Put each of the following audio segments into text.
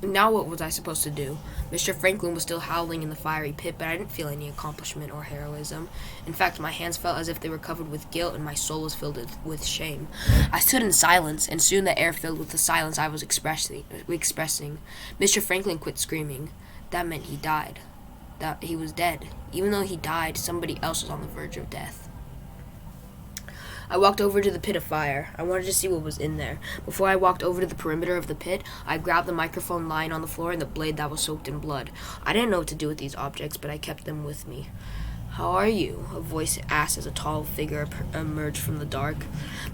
Now what was I supposed to do? Mr. Franklin was still howling in the fiery pit, but I didn't feel any accomplishment or heroism. In fact, my hands felt as if they were covered with guilt and my soul was filled with shame. I stood in silence, and soon the air filled with the silence I was expressing. Mr. Franklin quit screaming. That meant he died. That he was dead. Even though he died, somebody else was on the verge of death. I walked over to the pit of fire. I wanted to see what was in there. Before I walked over to the perimeter of the pit, I grabbed the microphone lying on the floor and the blade that was soaked in blood. I didn't know what to do with these objects, but I kept them with me. "How are you?" a voice asked as a tall figure emerged from the dark.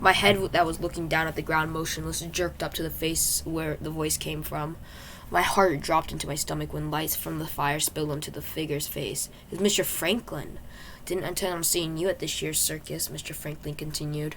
My head that was looking down at the ground motionless jerked up to the face where the voice came from. My heart dropped into my stomach when lights from the fire spilled onto the figure's face. It was Mr. Franklin. "Didn't intend on seeing you at this year's circus," Mr. Franklin continued.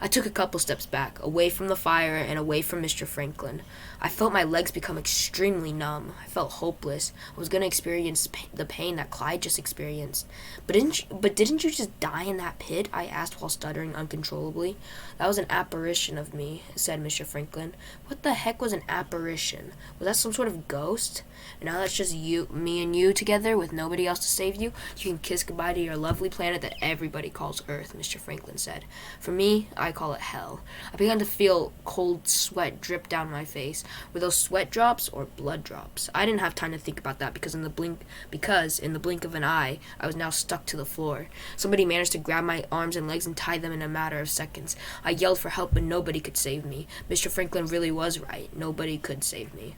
I took a couple steps back, away from the fire and away from Mr. Franklin. I felt my legs become extremely numb. I felt hopeless. I was going to experience the pain that Clyde just experienced. But didn't you just die in that pit?" I asked while stuttering uncontrollably. "That was an apparition of me," said Mr. Franklin. "What the heck was an apparition? Was that some sort of ghost? And now that's just me and you together with nobody else to save you? You can kiss goodbye to your lovely planet that everybody calls Earth," Mr. Franklin said. "For me, I call it hell." I began to feel cold sweat drip down my face. Were those sweat drops or blood drops? I didn't have time to think about that because in the blink of an eye, I was now stuck to the floor. Somebody managed to grab my arms and legs and tie them in a matter of seconds. I yelled for help, but nobody could save me. Mr. Franklin really was right. Nobody could save me.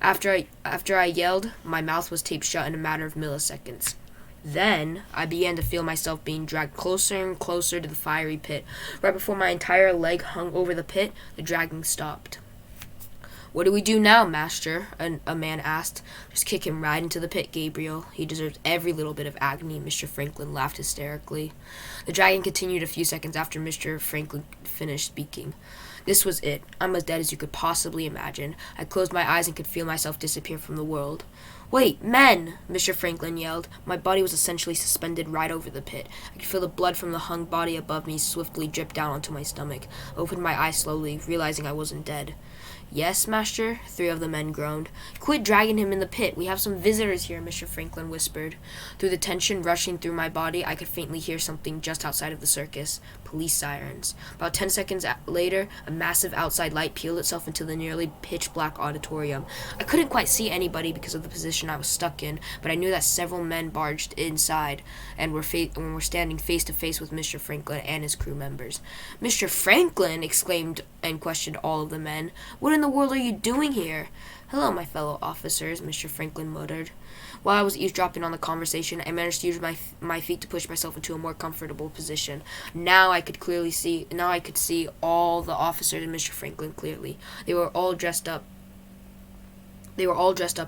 After I yelled, my mouth was taped shut in a matter of milliseconds. Then, I began to feel myself being dragged closer and closer to the fiery pit. Right before my entire leg hung over the pit, the dragging stopped. "What do we do now, Master?" a man asked. "Just kick him right into the pit, Gabriel. He deserves every little bit of agony," Mr. Franklin laughed hysterically. The dragging continued a few seconds after Mr. Franklin finished speaking. This was it. I'm as dead as you could possibly imagine. I closed my eyes and could feel myself disappear from the world. "Wait, men!" Mr. Franklin yelled. My body was essentially suspended right over the pit. I could feel the blood from the hung body above me swiftly drip down onto my stomach. I opened my eyes slowly, realizing I wasn't dead. "Yes, Master?" 3 of the men groaned. "Quit dragging him in the pit. We have some visitors here," Mr. Franklin whispered. Through the tension rushing through my body, I could faintly hear something just outside of the circus. Police sirens. About 10 seconds later, a massive outside light peeled itself into the nearly pitch-black auditorium. I couldn't quite see anybody because of the position I was stuck in, but I knew that several men barged inside and were standing face-to-face with Mr. Franklin and his crew members. "Mr. Franklin!" exclaimed and questioned all of the men. "What in the world are you doing here?" "Hello, my fellow officers," Mr. Franklin muttered. While I was eavesdropping on the conversation, I managed to use my feet to push myself into a more comfortable position. Now I could see all the officers and Mr. Franklin clearly. They were all dressed up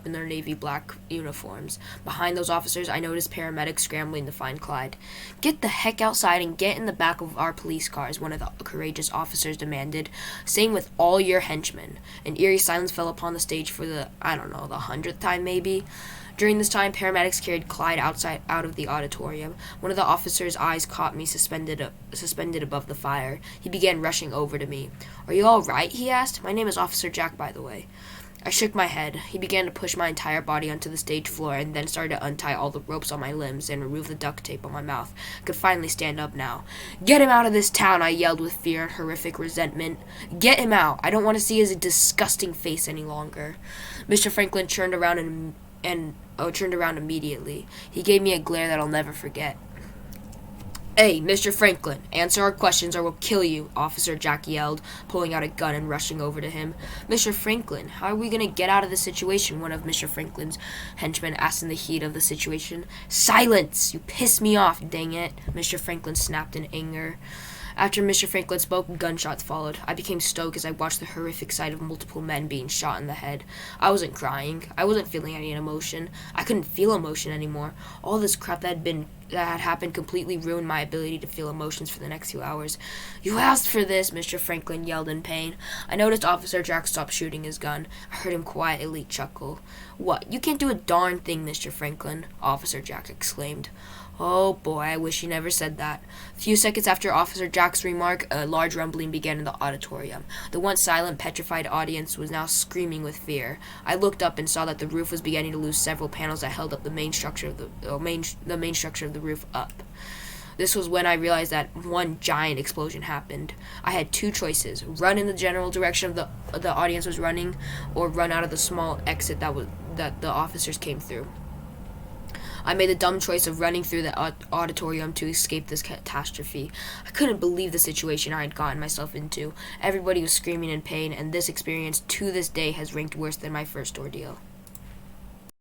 in their navy black uniforms. Behind those officers, I noticed paramedics scrambling to find Clyde. "Get the heck outside and get in the back of our police cars," one of the courageous officers demanded. "Same with all your henchmen." An eerie silence fell upon the stage for the 100th time maybe. During this time, paramedics carried Clyde out of the auditorium. One of the officers' eyes caught me suspended above the fire. He began rushing over to me. "Are you all right?" he asked. "My name is Officer Jack, by the way." I shook my head. He began to push my entire body onto the stage floor and then started to untie all the ropes on my limbs and remove the duct tape on my mouth. I could finally stand up now. "Get him out of this town," I yelled with fear and horrific resentment. "Get him out. I don't want to see his disgusting face any longer." Mr. Franklin turned around immediately. He gave me a glare that I'll never forget. "Hey, Mr. Franklin, answer our questions or we'll kill you," Officer Jack yelled, pulling out a gun and rushing over to him. "Mr. Franklin, how are we going to get out of this situation?" one of Mr. Franklin's henchmen asked in the heat of the situation. "Silence! You piss me off, dang it," Mr. Franklin snapped in anger. After Mr. Franklin spoke, gunshots followed. I became stoked as I watched the horrific sight of multiple men being shot in the head. I wasn't crying. I wasn't feeling any emotion. I couldn't feel emotion anymore. All this crap that had been had happened completely ruined my ability to feel emotions for the next few hours. "You asked for this," Mr. Franklin yelled in pain. I noticed Officer Jack stop shooting his gun. I heard him quietly chuckle. "What? You can't do a darn thing, Mr. Franklin," Officer Jack exclaimed. Oh boy, I wish he never said that. A few seconds after Officer Jack's remark, a large rumbling began in the auditorium. The once silent, petrified audience was now screaming with fear. I looked up and saw that the roof was beginning to lose several panels that held up the main structure of the main structure of the roof up. This was when I realized that one giant explosion happened. I had two choices: run in the general direction of the audience was running, or run out of the small exit that the officers came through. I made the dumb choice of running through the auditorium to escape this catastrophe. I couldn't believe the situation I had gotten myself into. Everybody was screaming in pain, and this experience to this day has ranked worse than my first ordeal.